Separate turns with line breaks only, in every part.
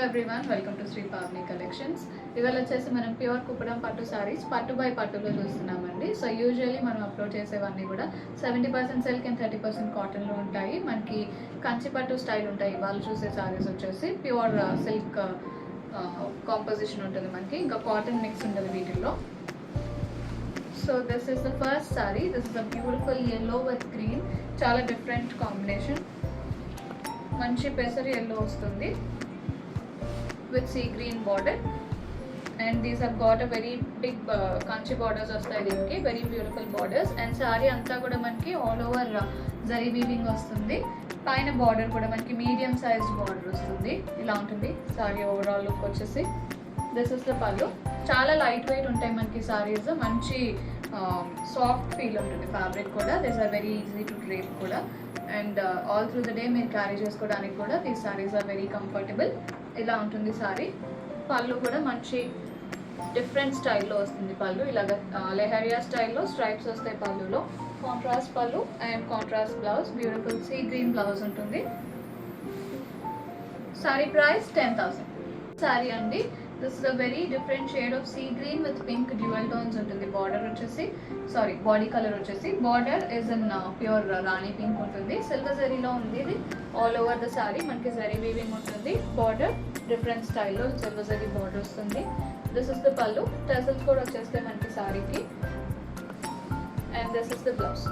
Everyone welcome to Shri Pavani collections. ఇవాళ వచ్చేసి మనం ప్యూర్ కుప్పడం పట్టు సారీస్ పట్టు బై పట్టులో చూస్తున్నామండి. సో యూజువల్లీ మనం అప్లోడ్ చేసేవన్నీ కూడా 70% సిల్క్ అండ్ 30% కాటన్లో ఉంటాయి. మనకి కంచి పట్టు స్టైల్ ఉంటాయి. వాళ్ళు చూసే సారీస్ వచ్చేసి ప్యూర్ సిల్క్ కాంపోజిషన్ ఉంటుంది మనకి, ఇంకా కాటన్ మిక్స్ ఉంటుంది వీటిల్లో. So this is the first sorry. This is a beautiful yellow with green, చాలా డిఫరెంట్ కాంబినేషన్. మంచి పెసర్ yellow వస్తుంది with sea green border, and these have got a very big kanchi borders vastayi దీనికి, very beautiful borders. and saree అంతా కూడా మనకి all over zari weaving వస్తుంది. పైన border కూడా మనకి మీడియం సైజ్డ్ బార్డర్ వస్తుంది. ఇలా ఉంటుంది సారీ ఓవరాల్ లుక్ వచ్చేసి. This is the pallu. చాలా లైట్ వెయిట్ ఉంటాయి మనకి సారీస్, మంచి సాఫ్ట్ ఫీల్ ఉంటుంది ఫ్యాబ్రిక్ కూడా. This are very easy to drape కూడా, and all through the day మీరు క్యారీ చేసుకోవడానికి కూడా these saris are very comfortable. ఇలా ఉంటుంది సారీ. పళ్ళు కూడా మంచి డిఫరెంట్ స్టైల్లో వస్తుంది పళ్ళు. ఇలాగ లెహరియా స్టైల్లో స్ట్రైప్స్ వస్తాయి పళ్ళులో. Contrast pallu and contrast blouse. Beautiful sea green blouse ఉంటుంది. సారీ ప్రైస్ 10,000. సారీ అండి, this is a very different shade of sea green with pink dual tones ఉంటుంది. బార్డర్ వచ్చేసి బాడీ కలర్ వచ్చేసి border is in pure rani pink ఉంటుంది. Silver జరీలో ఉంది ఇది. All over the sari మనకి జరీ వీవింగ్ ఉంటుంది. బార్డర్ డిఫరెంట్ స్టైల్లో సిల్వర్ జరీ బార్డర్ వస్తుంది. This is the pallu. Tassels కూడా వచ్చేస్తాయి మనకి సారీకి. And this is the blouse.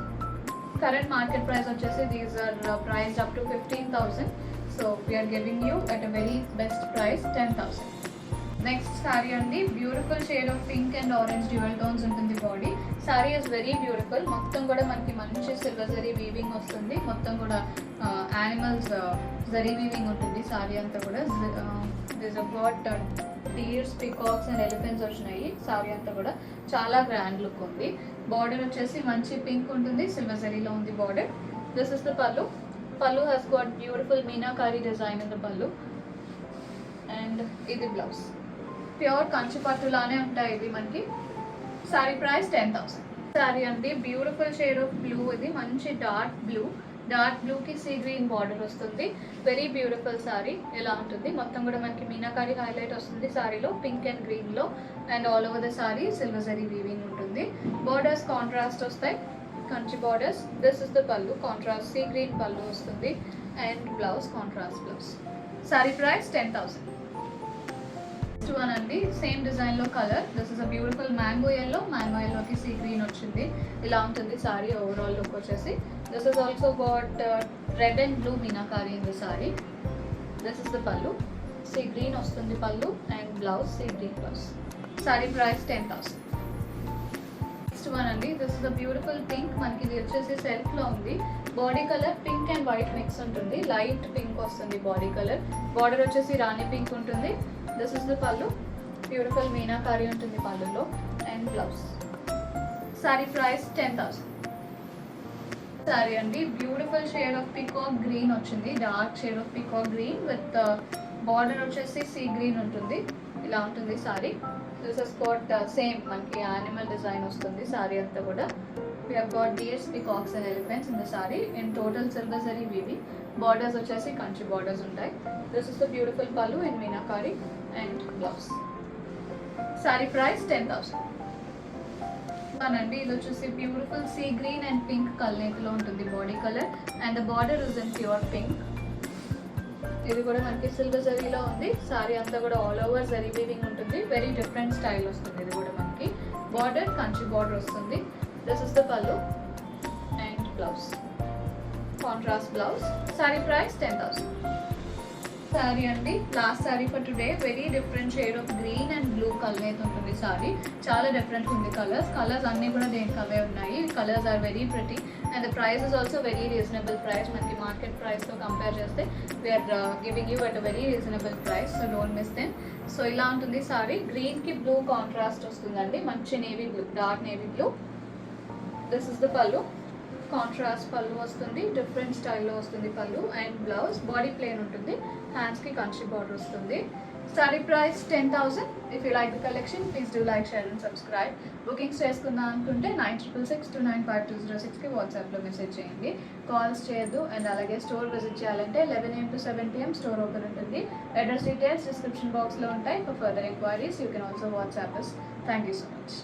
Current market price వచ్చేసి these are priced up to 15,000. So we are giving you at a very best price 10,000. Next sari అండి, beautiful shade of pink and orange dual tones ఉంటుంది body. Sari is very beautiful. మొత్తం కూడా మనకి మంచి silver zari weaving వస్తుంది. మొత్తం కూడా యానిమల్స్ జరీ వీవింగ్ ఉంటుంది సారీ అంతా కూడా. This about deers, peacocks and elephants వచ్చినాయి సారీ అంతా కూడా. చాలా గ్రాండ్ లుక్ ఉంది. బార్డర్ వచ్చేసి మంచి పింక్ ఉంటుంది, సిల్వర్ జరీలో ఉంది బార్డర్. దిస్ ఇస్ ద పళ్ళు. పళ్ళు has got beautiful meenakari design in the పళ్ళు. అండ్ ఇది బ్లౌజ్. ప్యూర్ కంచి పట్టులానే ఉంటాయి ఇవి మనకి. Sorry price 10,000. సారీ అండి, బ్యూటిఫుల్ షేడ్ ఆఫ్ బ్లూ. ఇది మంచి డార్క్ బ్లూ. డార్క్ బ్లూకి సీ గ్రీన్ బార్డర్ వస్తుంది. Very beautiful sorry. ఎలా ఉంటుంది మొత్తం కూడా మనకి మీనాకారి హైలైట్ వస్తుంది సారీలో, పింక్ అండ్ గ్రీన్లో. And all over the sorry silver zari weaving ఉంటుంది. బార్డర్స్ కాంట్రాస్ట్ వస్తాయి, Kanchi borders. This is the పళ్ళు. కాంట్రాస్ట్ సీ గ్రీన్ పళ్ళు వస్తుంది. And blouse contrast blouse. Sari price 10,000. Next one అండి, సేమ్ డిజైన్లో colour. This is a beautiful mango yellow. Mango ఎల్లోకి sea green వచ్చింది. ఇలా ఉంటుంది సారీ ఓవరాల్ లుక్ వచ్చేసి. This is also got red and blue meenakari in the sorry. This is the పళ్ళు. Sea green వస్తుంది పళ్ళు and blouse see green blouse. Sari price 10,000. Next one అండి, this is a beautiful pink. మనకి ఇది వచ్చేసి సెల్ఫ్లో ఉంది. Body colour pink and white mix ఉంటుంది. లైట్ పింక్ వస్తుంది బాడీ కలర్. బార్డర్ వచ్చేసి రాణి పింక్ ఉంటుంది. This is the pallu. Beautiful meenakari ఉంటుంది పళ్ళులో. And blouse. Sari price 10,000. Sari అండి, beautiful shade of peacock green వచ్చింది. Dark shade of peacock green with border వచ్చేసి sea green ఉంటుంది. ఇలా ఉంటుంది sari. This is got same మనకి యానిమల్ డిజైన్ వస్తుంది సారీ అంతా కూడా. We have got deers, peacocks and elephants in the saree. In total silver zari weaving. Borders వచ్చేసి Kanchi borders ఉంటాయి. This is the beautiful pallu in meenakari and blouse. Saree price 10,000. అనండి, ఇది వచ్చేసి beautiful sea green and pink కలర్లో ఉంటుంది body colour. And the border is in pure pink. ఇది కూడా మనకి సిల్వర్ జరీలో ఉంది. సారీ అంతా కూడా ఆల్ ఓవర్ జరీ వీవింగ్ ఉంటుంది. వెరీ డిఫరెంట్ స్టైల్ వస్తుంది ఇది కూడా మనకి. బార్డర్ కంచి బార్డర్ వస్తుంది. This is the pallu and blouse. Contrast blouse. Saree price 10,000. Saree అండి, last sorry for today. Very different shade of green and blue colour అయితే ఉంటుంది sorry. చాలా డిఫరెంట్ ఉంది కలర్స్ అన్నీ కూడా దేనికి అవే ఉన్నాయి. Colours are very pretty and the price is also very reasonable price. మనకి మార్కెట్ ప్రైస్తో కంపేర్ చేస్తే we are giving you at a very reasonable price. So don't miss them. So ఇలా ఉంటుంది సారీ. గ్రీన్కి బ్లూ కాంట్రాస్ట్ వస్తుందండి. మంచి navy blue, dark navy blue. This is the pallu. Contrast pallu వస్తుంది, different స్టైల్లో వస్తుంది పళ్ళు. అండ్ బ్లౌజ్ బాడీ ప్లేన్ ఉంటుంది, హ్యాండ్స్కి కంచి బార్డర్ వస్తుంది. Sorry price 10,000. If you like the collection please do like, share and subscribe. Bookings చేసుకుందాం అనుకుంటే 9666295206కి వాట్సాప్లో మెసేజ్ చేయండి, కాల్స్ చేయొద్దు. అండ్ అలాగే స్టోర్ విజిట్ చేయాలంటే 11 AM to 7 PM store open ఉంటుంది. అడ్రస్ డీటెయిల్స్ డిస్క్రిప్షన్ బాక్స్లో ఉంటాయి. For further enquiries you can also WhatsApp us. Thank you so much.